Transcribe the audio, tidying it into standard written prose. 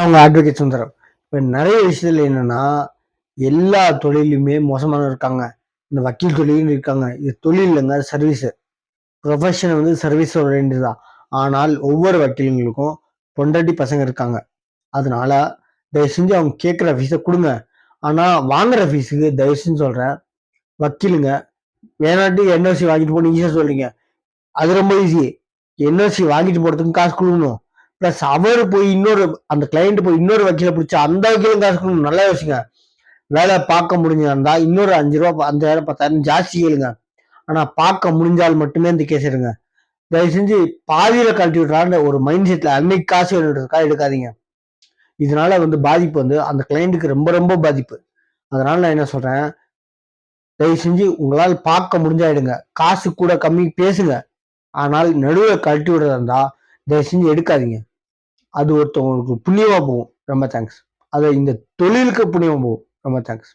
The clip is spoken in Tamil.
அவங்க அட்வொகேட் சுந்தரம். இப்ப நெறைய விஷயத்துல என்னன்னா, எல்லா தொழிலுமே மோசமானவங்க இருக்காங்க. இந்த வக்கீல் தொழில்னு இருக்காங்க. இது தொழில் இல்லங்க, சர்வீஸ். ப்ரொஃபஷன் வந்து சர்வீஸ் ஓரியன்டட் தான். ஆனால் ஒவ்வொரு வக்கீலுங்களுக்கும் பொண்டாட்டி பசங்க இருக்காங்க. அதனால தயவு செஞ்சு அவங்க கேட்கிற ஃபீஸ குடுங்க. ஆனா வாங்குற ஃபீஸுக்கு தயவு செஞ்சு சொல்றேன், வக்கீலுங்க வேணாட்டி என்ஓசி வாங்கிட்டு போன்னு ஈஸியா சொல்றீங்க. அது ரொம்ப ஈஸி. என்ஓசி வாங்கிட்டு போறதுக்கும் காசு குடுக்கணும். பிளஸ் அவரு போய் அந்த கிளையண்ட் போய் இன்னொரு வக்கீல புடிச்சு அந்த வக்கீலும் காசு குடுக்கணும். நல்லா யோசிங்க. வேலை பார்க்க முடிஞ்சிருந்தா இன்னொரு ₹5 5000 10,000 ஜாஸ்தி கேளுங்க. ஆனா பார்க்க முடிஞ்சால் மட்டுமே இந்த கேஸ் எடுங்க. தயவு செஞ்சு பாதியில கழட்டி விடுறான்னு ஒரு மைண்ட் செட்ல அன்னைக்கு காசு வேணுன்றதுக்காக எடுக்காதீங்க. இதனால வந்து பாதிப்பு வந்து அந்த கிளையண்ட்டுக்கு ரொம்ப ரொம்ப பாதிப்பு. அதனால நான் என்ன சொல்றேன், தயவு செஞ்சு உங்களால் பார்க்க முடிஞ்சா எடுங்க. காசு கூட கம்மி பேசுங்க. ஆனால் நடுவுல கழட்டி விடுறதா இருந்தா தயவு செஞ்சு எடுக்காதீங்க. அது ஒருத்தவங்களுக்கு புண்ணியமா போகும். ரொம்ப தேங்க்ஸ். அது இந்த தொழிலுக்கு புண்ணியமா போகும். ரொம்ப தேங்க்ஸ்.